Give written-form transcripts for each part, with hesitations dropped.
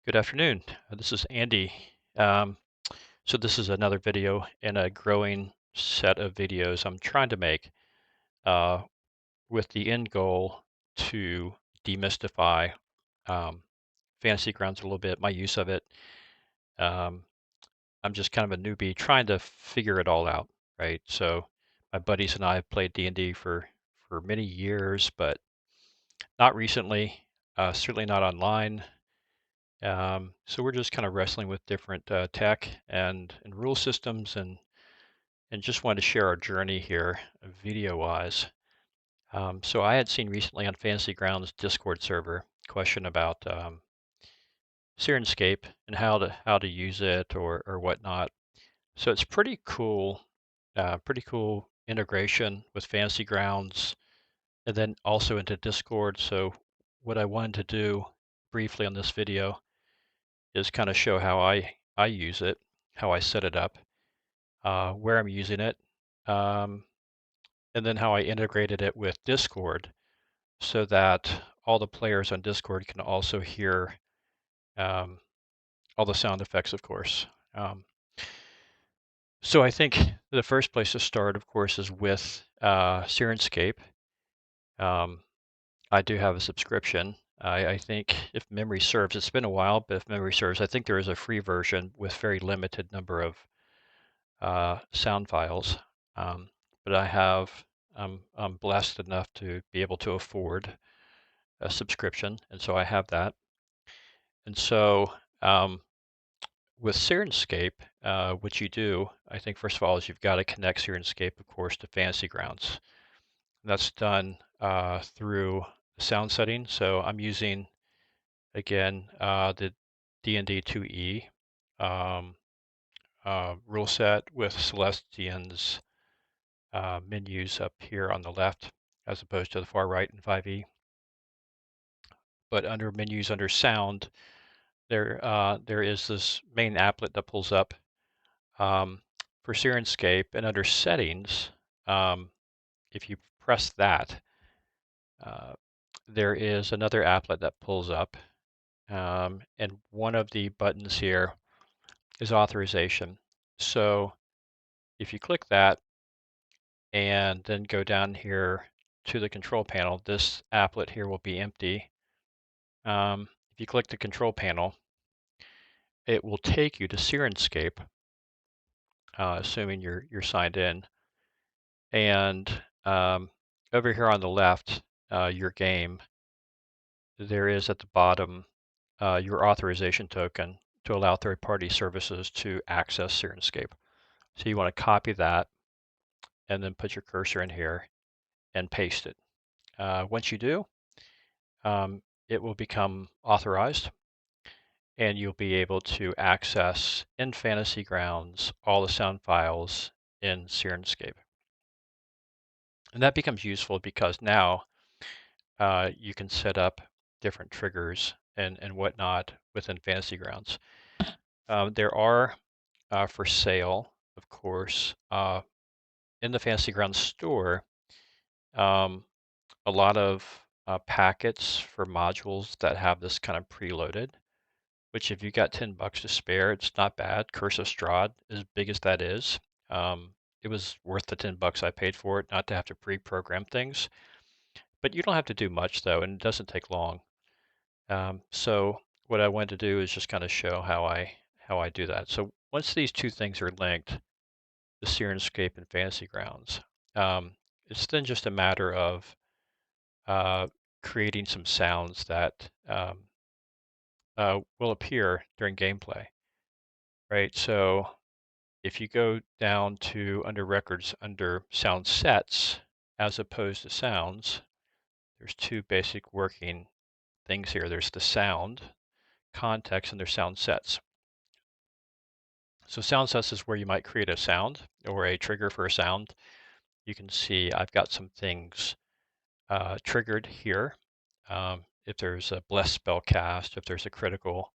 Good afternoon. This is Andy. Um, so this is another video in a growing set of videos I'm trying to make uh, with the end goal to demystify um, fantasy grounds a little bit, my use of it. Um, I'm just kind of a newbie trying to figure it all out, right? So my buddies and I have played D&D for many years, but not recently, certainly not online. So we're just kind of wrestling with different tech and rule systems and just wanted to share our journey here video-wise. So I had seen recently on Fantasy Grounds Discord server question about Syrinscape and how to use it or whatnot. So it's pretty cool integration with Fantasy Grounds and then also into Discord. So what I wanted to do briefly on this video is kind of show how I use it, how I set it up, where I'm using it, um, and then how I integrated it with Discord so that all the players on Discord can also hear um, all the sound effects, of course. So I think the first place to start, of course, is with Syrinscape. I do have a subscription. I think if memory serves, it's been a while, but if memory serves, I think there is a free version with very limited number of sound files. Um, but I'm blessed enough to be able to afford a subscription, and so I have that. And so um, with Syrinscape, what you do, I think first of all, is you've got to connect Syrinscape, of course, to Fantasy Grounds. That's done through sound setting. So I'm using again the D&D 2E rule set with Celestian's menus up here on the left as opposed to the far right in 5e. But under menus under sound, there is this main applet that pulls up for Syrinscape, and under settings, if you press that, uh, there is another applet that pulls up, and one of the buttons here is authorization. So if you click that and then go down here to the control panel, this applet here will be empty. If you click the control panel, it will take you to Syrinscape, assuming you're signed in. And over here on the left, your game, there is at the bottom your authorization token to allow third-party services to access Syrinscape. So you want to copy that and then put your cursor in here and paste it. Once you do, it will become authorized, and you'll be able to access in Fantasy Grounds all the sound files in Syrinscape. And that becomes useful because now you can set up different triggers and whatnot within Fantasy Grounds. There are for sale, of course, in the Fantasy Grounds store, um, a lot of packets for modules that have this kind of preloaded, which if you got $10 to spare, it's not bad. Curse of Strahd, as big as that is, it was worth the $10 I paid for it, not to have to pre-program things. But you don't have to do much though, and it doesn't take long. So what I wanted to do is just kind of show how I do that. So once these two things are linked, the Syrinscape and Fantasy Grounds, it's then just a matter of creating some sounds that will appear during gameplay, right? So if you go down to under records under sound sets as opposed to sounds, there's two basic working things here. There's the sound context and there's sound sets. So sound sets is where you might create a sound or a trigger for a sound. You can see I've got some things triggered here. If there's a bless spell cast, if there's a critical,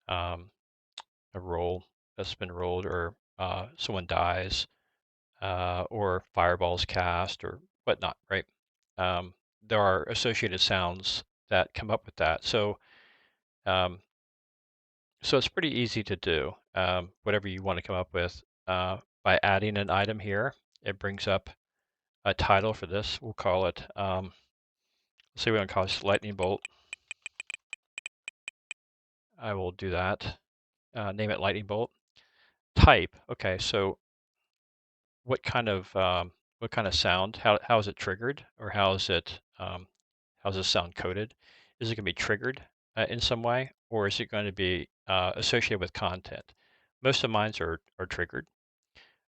a roll that's been rolled, or someone dies, or fireballs cast, or whatnot, right? There are associated sounds that come up with that. So So it's pretty easy to do, whatever you want to come up with. By adding an item here, it brings up a title for this. We'll call it, let's say we want to call this lightning bolt. I will do that. Name it lightning bolt. Type. Okay, so what kind of sound? How is it triggered, or how is the sound coded? Is it going to be triggered in some way, or is it going to be associated with content? Most of mine are triggered.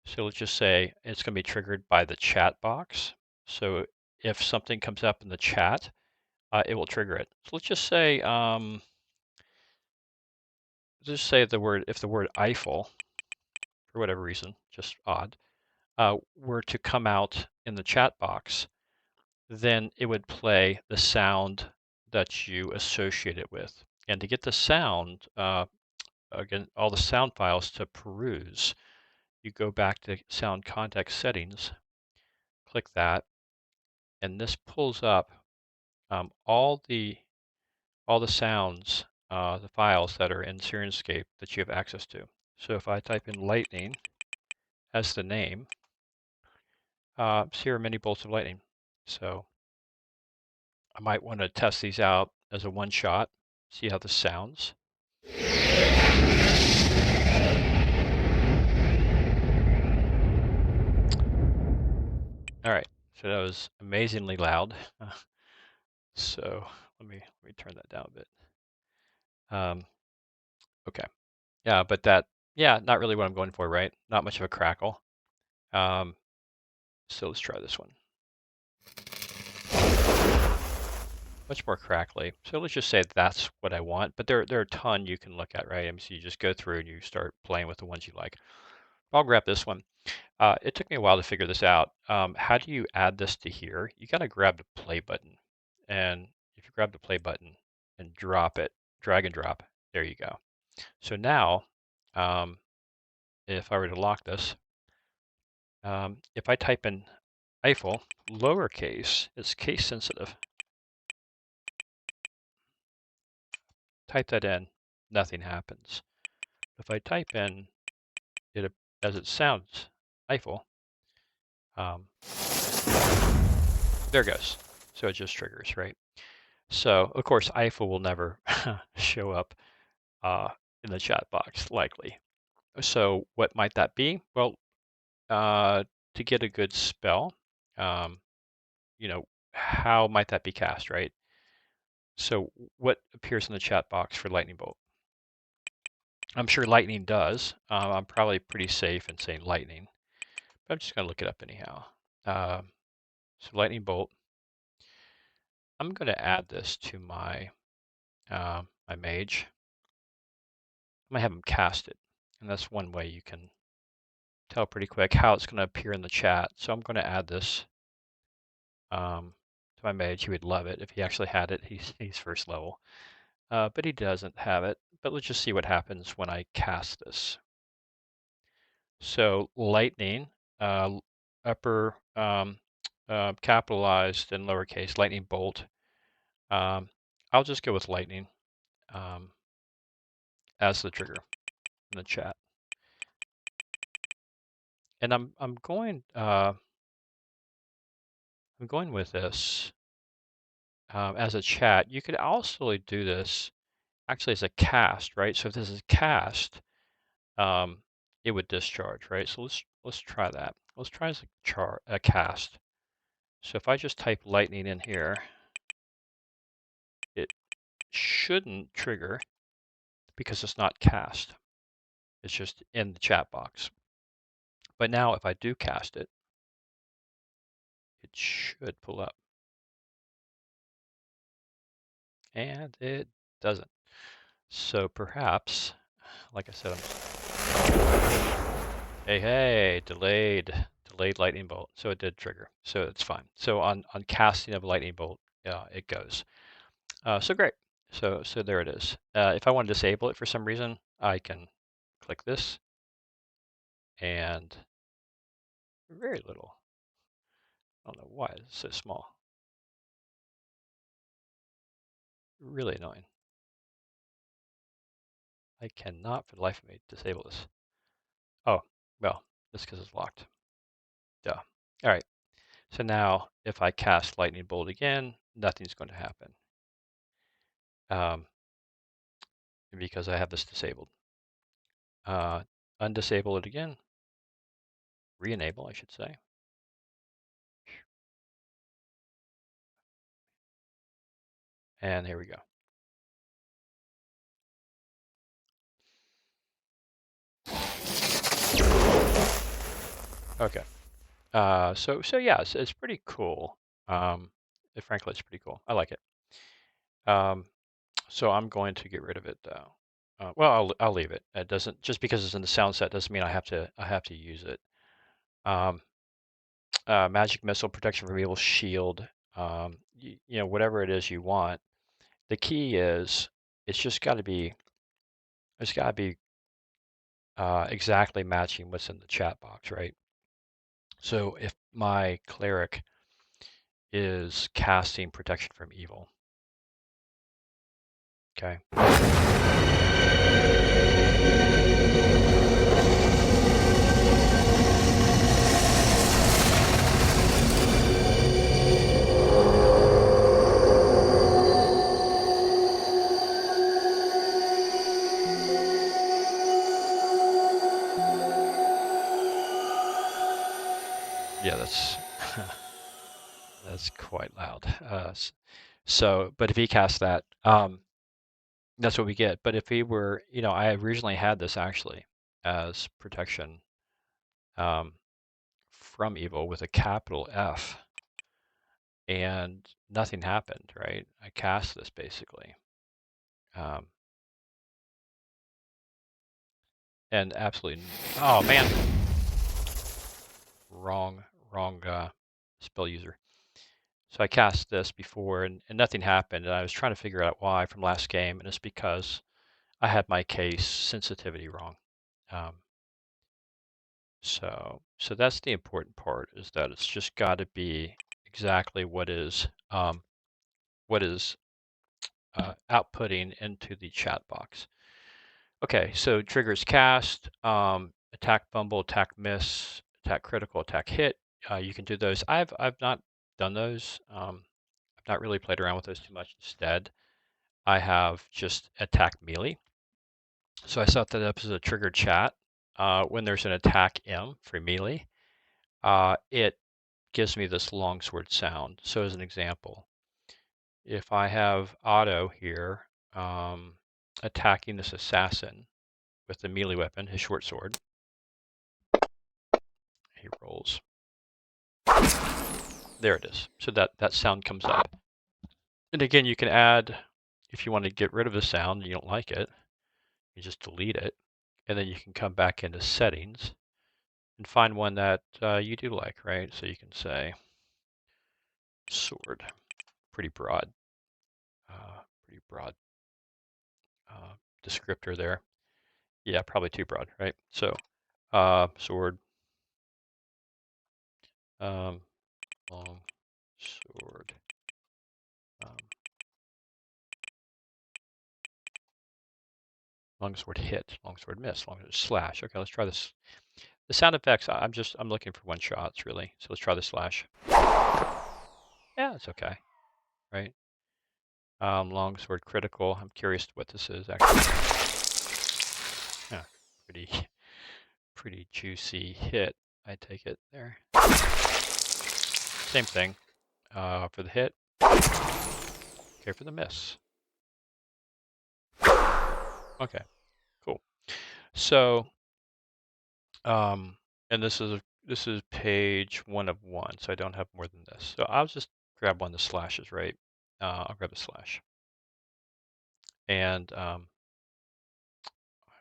So let's just say it's going to be triggered by the chat box. So if something comes up in the chat, it will trigger it. So let's just say if the word Eiffel, for whatever reason, just odd, were to come out in the chat box, then it would play the sound that you associate it with. And to get the sound, again, all the sound files to peruse, you go back to sound context settings, click that, and this pulls up all the sounds, the files that are in Syrinscape that you have access to. So if I type in lightning as the name, here are many bolts of lightning. So I might want to test these out as a one shot, see how this sounds. All right, so that was amazingly loud. So let me turn that down a bit. Okay, yeah, but not really what I'm going for, right? Not much of a crackle. So let's try this one. Much more crackly. So let's just say that's what I want, but there are a ton you can look at, right? I mean, so you just go through and you start playing with the ones you like. I'll grab this one. It took me a while to figure this out. How do you add this to here? You got to grab the play button. And if you grab the play button and drop it, drag and drop, there you go. So now, if I were to lock this, if I type in Eiffel, lowercase, it's case sensitive. Type that in, nothing happens. If I type in it as it sounds, Eiffel, there it goes. So it just triggers, right? So of course Eiffel will never show up in the chat box, likely. So what might that be? Well, to get a good spell, how might that be cast, right? So what appears in the chat box for lightning bolt? I'm sure lightning does. I'm probably pretty safe in saying lightning, but I'm just going to look it up anyhow. So lightning bolt. I'm going to add this to my my mage. I'm going to have him cast it, and that's one way you can tell pretty quick how it's going to appear in the chat. So I'm going to add this to my mage. He would love it if he actually had it. He's first level, but he doesn't have it. But let's just see what happens when I cast this. So lightning, upper capitalized and lowercase, lightning bolt. I'll just go with lightning as the trigger in the chat. And I'm going with this as a chat. You could also do this actually as a cast, right? So if this is cast, it would discharge, right? So let's try that. Let's try as a cast. So if I just type lightning in here, it shouldn't trigger because it's not cast. It's just in the chat box. But now if I do cast it, it should pull up. And it doesn't. So perhaps, like I said, hey, delayed lightning bolt. So it did trigger. So it's fine. So on casting of lightning bolt, it goes. So great. So there it is. If I want to disable it for some reason, I can click this and very little. I don't know why it's so small. Really annoying. I cannot for the life of me disable this. Oh, well, that's because it's locked. Duh. All right. So now if I cast lightning bolt again, nothing's going to happen because I have this disabled. Undisable it again. Re-enable, I should say. And here we go. Okay. So yeah, it's pretty cool. Frankly, it's pretty cool. I like it. So I'm going to get rid of it. Well, I'll leave it. It doesn't, just because it's in the sound set doesn't mean I have to use it. Magic missile, protection from evil, shield. You know, whatever it is you want. The key is it's just got to be exactly matching what's in the chat box, right? So if my cleric is casting protection from evil, okay. Yeah, that's quite loud. But if he casts that, that's what we get. But if he were, you know, I originally had this actually as protection from evil with a capital F, and nothing happened, right? I cast this basically, and absolutely, oh man, wrong spell user. So I cast this before, and nothing happened, and I was trying to figure out why from last game, and it's because I had my case sensitivity wrong. So that's the important part, is that it's just got to be exactly what is outputting into the chat box. Okay, so triggers cast, attack fumble, attack miss, attack critical, attack hit. You can do those. I've not done those. I've not really played around with those too much. Instead, I have just attack melee. So I set that up as a triggered chat. When there's an attack M for melee, it gives me this longsword sound. So as an example, if I have Otto here attacking this assassin with the melee weapon, his short sword, he rolls. There it is. So that sound comes up. And again, you can add, if you want to get rid of the sound and you don't like it, you just delete it. And then you can come back into settings and find one that you do like, right? So you can say sword, pretty broad descriptor there. Yeah, probably too broad, right? So sword, long sword, longsword hit, longsword miss, longsword slash. Okay, let's try this. The sound effects, I'm looking for one shots really. So let's try the slash. Yeah, it's okay, right? Longsword critical. I'm curious what this is actually. Yeah, pretty juicy hit. I take it there. Same thing for the hit. Okay, for the miss. Okay, cool. So, and this is page 1 of 1, so I don't have more than this. So I'll just grab one of the slashes, right? I'll grab a slash, and I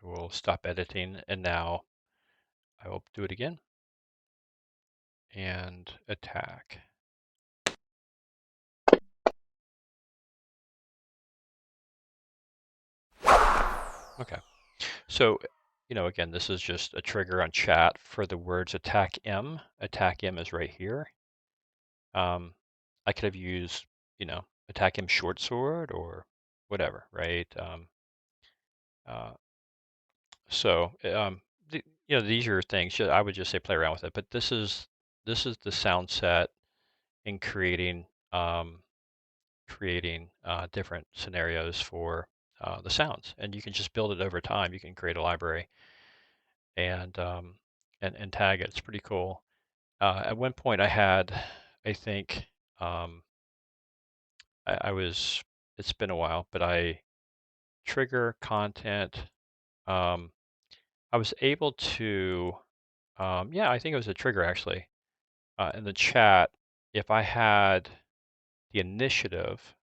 will stop editing, and now I will do it again and attack. Okay, so again, this is just a trigger on chat for the words attack M. Attack M is right here. I could have used, attack M short sword or whatever, right? So these are things I would just say play around with it. But this is the sound set in creating different scenarios for the sounds, and you can just build it over time. You can create a library and tag it. It's pretty cool. At one point, I had, I think, I was. It's been a while, but I trigger content. I was able to, yeah, I think it was a trigger actually in the chat. If I had the initiative,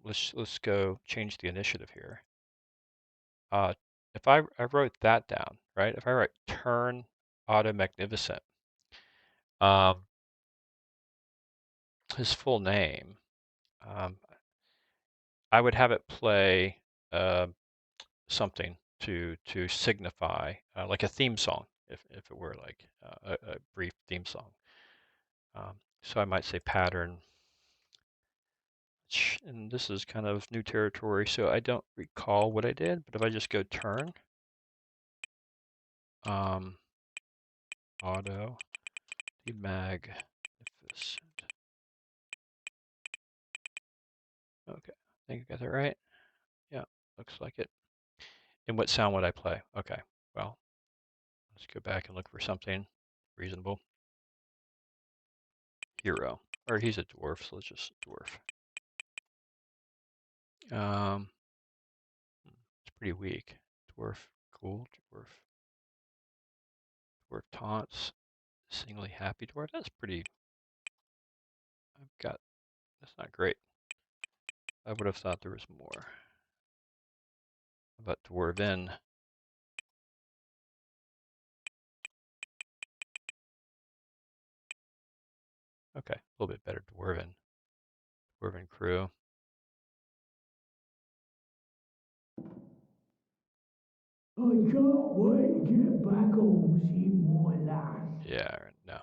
let's go change the initiative here. If I wrote that down, right? If I write turn auto magnificent, his full name, I would have it play something to signify like a theme song, if it were like a brief theme song. So I might say pattern, and this is kind of new territory, so I don't recall what I did, but if I just go turn, auto, the magnificent. Okay, I think I got that right. Yeah, looks like it. And what sound would I play? Okay, well, let's go back and look for something reasonable. Hero, or he's a dwarf, so let's just dwarf. It's pretty weak. Dwarf, cool, dwarf taunts, singly happy dwarf. That's pretty. That's not great. I would have thought there was more. How about dwarven? Okay, a little bit better dwarven. Dwarven crew. I can't wait to get back home, see my lass. Yeah, no.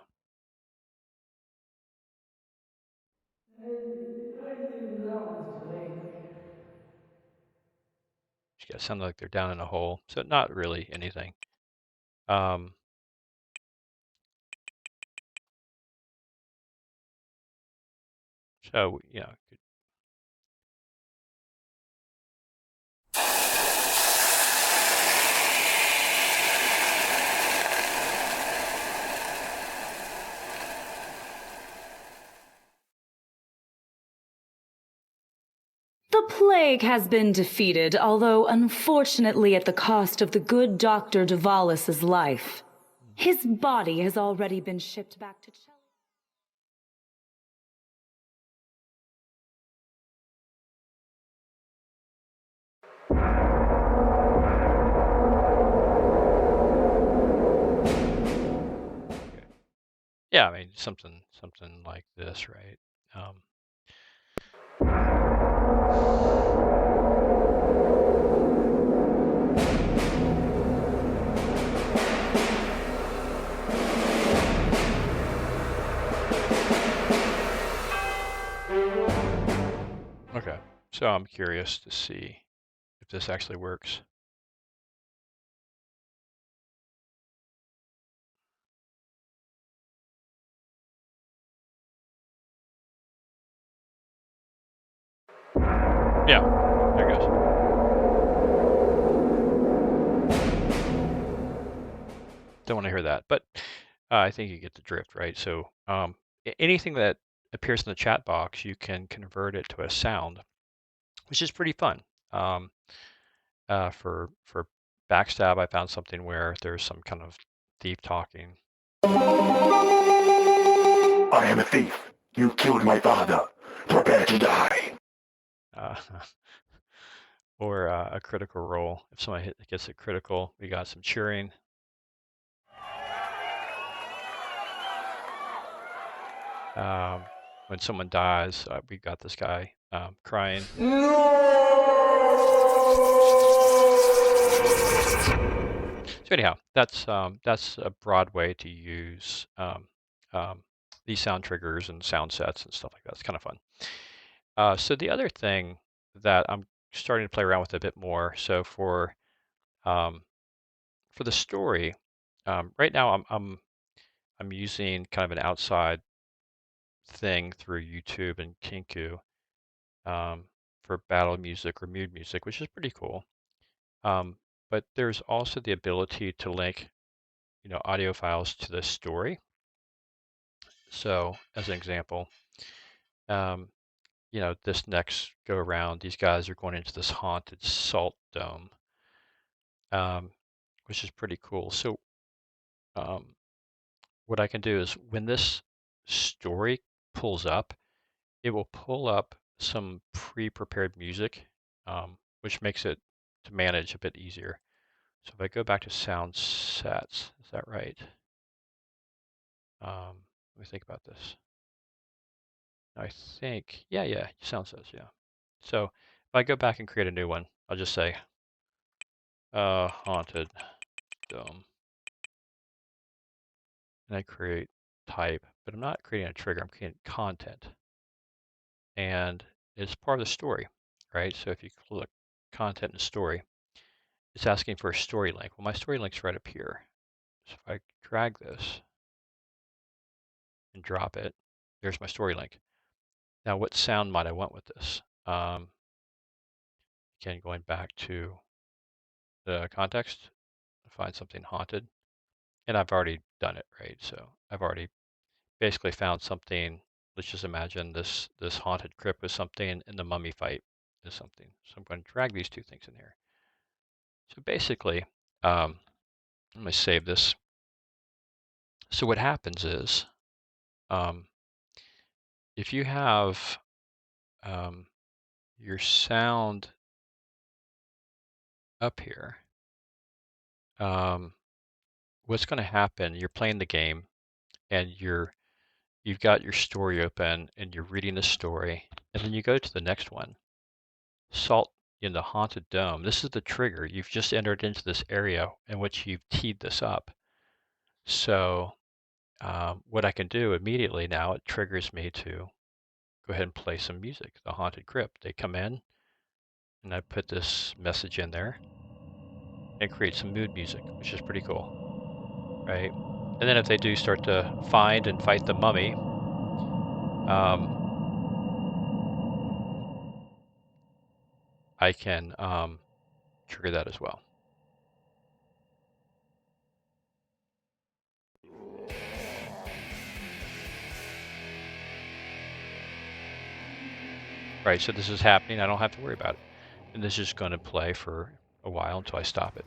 That was tight. Yeah, sound like they're down in a hole. So not really anything. So yeah. The plague has been defeated, although unfortunately at the cost of the good Dr. Duvalis's life. His body has already been shipped back to Chelsea. Yeah, I mean something like this, right? Okay, so I'm curious to see if this actually works. Yeah, there it goes. Don't want to hear that, but I think you get the drift, right? So anything that appears in the chat box, you can convert it to a sound, which is pretty fun. For backstab, I found something where there's some kind of thief talking. I am a thief. You killed my father. Prepare to die. Or a critical roll. If somebody gets a critical, we got some cheering. When someone dies, we got this guy crying. So anyhow, that's a broad way to use these sound triggers and sound sets and stuff like that. It's kind of fun. So the other thing that I'm starting to play around with a bit more, so for for the story, right now I'm using kind of an outside thing through YouTube and Kinku for battle music or mood music, which is pretty cool. But there's also the ability to link, audio files to the story. So as an example, this next go around, these guys are going into this haunted salt dome, which is pretty cool. So what I can do is when this story pulls up, it will pull up some pre-prepared music, which makes it to manage a bit easier. So if I go back to sound sets, is that right? Let me think about this. I think, yeah, sound sets, yeah. So if I go back and create a new one, I'll just say haunted dome. And I create type, but I'm not creating a trigger, I'm creating content. And it's part of the story, right? So if you click content and story, it's asking for a story link. Well, my story link's right up here. So if I drag this and drop it, there's my story link. Now, what sound might I want with this? Again, going back to the context, find something haunted. And I've already done it, right? So I've already basically found something. Let's just imagine this haunted crypt was something, and the mummy fight is something. So I'm going to drag these two things in here. So basically, I'm going to save this. So what happens is, if you have your sound up here, what's going to happen? You're playing the game, and you've got your story open, and you're reading the story, and then you go to the next one. Salt in the haunted dome. This is the trigger. You've just entered into this area in which you've teed this up. So what I can do immediately now, it triggers me to go ahead and play some music, the haunted crypt. They come in, and I put this message in there and create some mood music, which is pretty cool, right? And then if they do start to find and fight the mummy, I can trigger that as well. Right, so this is happening. I don't have to worry about it. And this is going to play for a while until I stop it,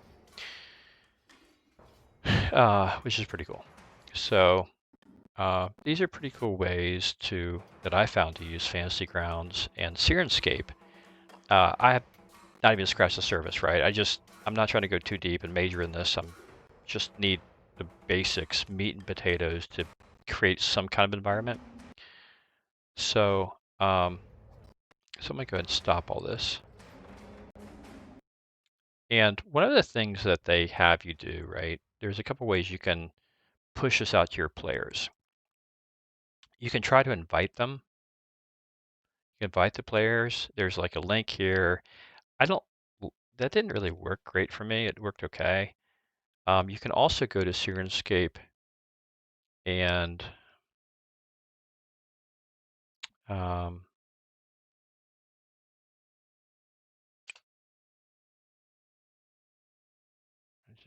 which is pretty cool. So these are pretty cool ways that I found to use Fantasy Grounds and Syrinscape. I have not even scratched the surface, right? I'm not trying to go too deep and major in this. I'm just need the basics, meat and potatoes, to create some kind of environment. So, so I'm gonna go ahead and stop all this. And one of the things that they have you do, right? There's a couple ways you can push this out to your players. You can try to invite them. You can invite the players. There's like a link here. That didn't really work great for me. It worked okay. You can also go to Syrinscape and I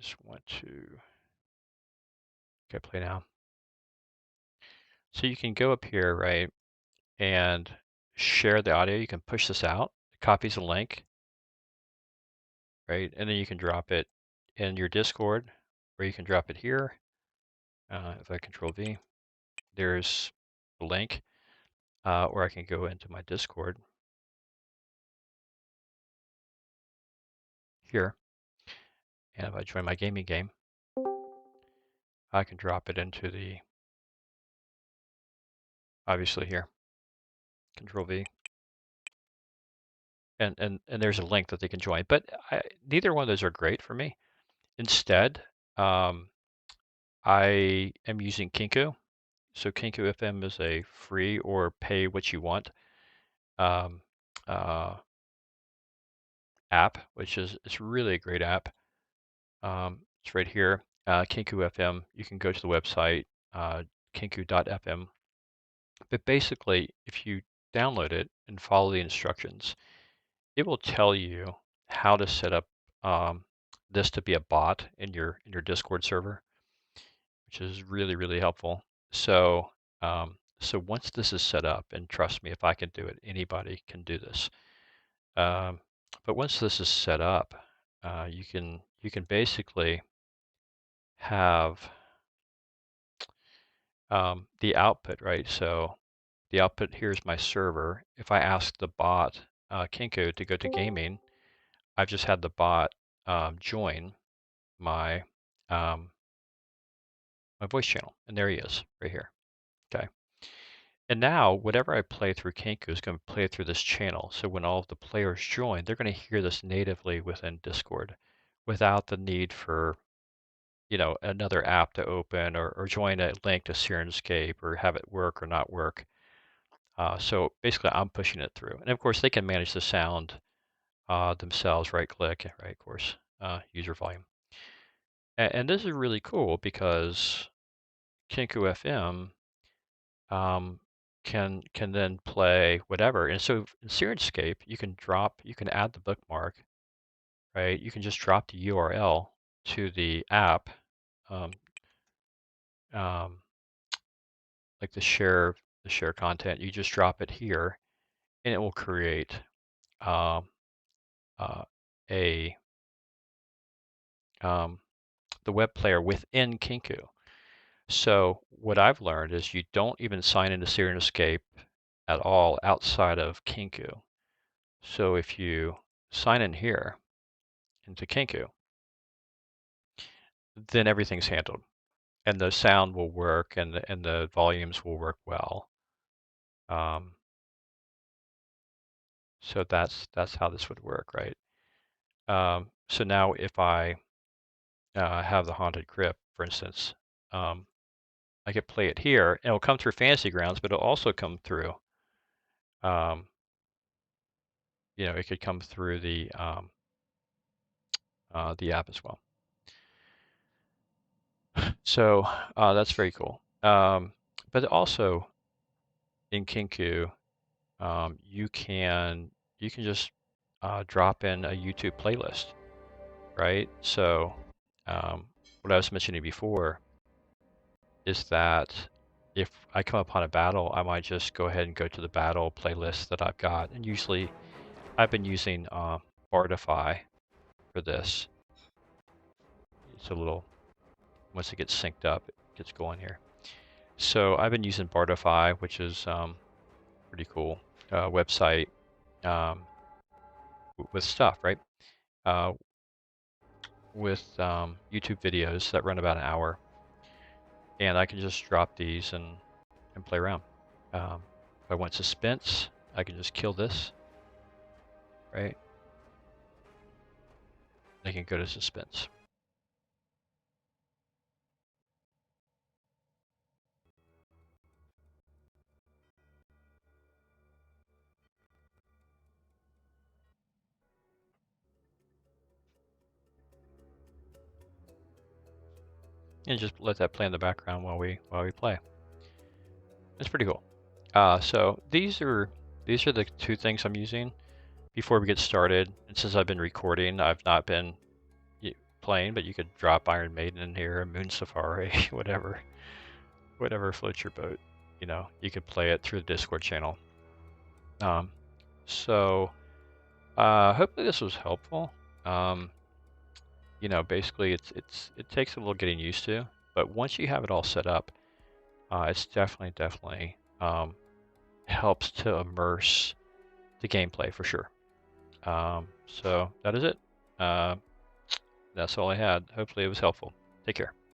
just want to play now. So you can go up here, right, and share the audio. You can push this out. It copies a link, right, and then you can drop it in your Discord, or you can drop it here. If I Control V, there's the link, or I can go into my Discord here, and if I join my gaming game, I can drop it into the, obviously here, Control V, and there's a link that they can join. But neither one of those are great for me. Instead, I am using Kinku. So Kenku FM is a free or pay what you want um, app, which is, it's really a great app. It's It's right here, Kinku FM. You can go to the website, kinku.fm. But basically, if you download it and follow the instructions, it will tell you how to set up this to be a bot in your Discord server, which is really, really helpful. So so once this is set up, and trust me, if I can do it, anybody can do this. But once this is set up, you can basically have the output, right? So the output here's my server. If I ask the bot Kinku to go to gaming, I've just had the bot join my my voice channel, and there he is, right here. Okay. And now, whatever I play through Kinku is going to play through this channel. So when all of the players join, they're going to hear this natively within Discord, without the need for, another app to open or join a link to Syrinscape or have it work or not work. So basically, I'm pushing it through. And of course, they can manage the sound themselves, right-click, right, of course, user volume. And this is really cool because Kinku FM can then play whatever. And so in Syrinscape, you can add the bookmark, right? You can just drop the URL to the app, like the share content. You just drop it here, and it will create the web player within Kinku. So what I've learned is you don't even sign into Syrinscape at all outside of Kinku. So if you sign in here into Kinku, then everything's handled, and the sound will work, and the volumes will work well. So that's how this would work, right? So now if I have the Haunted Crypt, for instance, I could play it here, and it'll come through Fantasy Grounds, but it'll also come through, it could come through the app as well. So that's very cool. But also in Kinku, you can just drop in a YouTube playlist, right? So what I was mentioning before is that if I come upon a battle, I might just go ahead and go to the battle playlist that I've got. And usually I've been using Bardify for this. It's a little, once it gets synced up, it gets going here. So I've been using Bardify, which is pretty cool website with stuff, right? With YouTube videos that run about an hour. And I can just drop these and play around. If I want suspense, I can just kill this, right? I can go to suspense. And just let that play in the background while we play. It's pretty cool. So these are the two things I'm using before we get started. And since I've been recording, I've not been playing, but you could drop Iron Maiden in here, Moon Safari, whatever floats your boat. You could play it through the Discord channel. So hopefully this was helpful. Basically it takes a little getting used to, but once you have it all set up, it's definitely helps to immerse the gameplay for sure. So that is it. That's all I had. Hopefully it was helpful. Take care.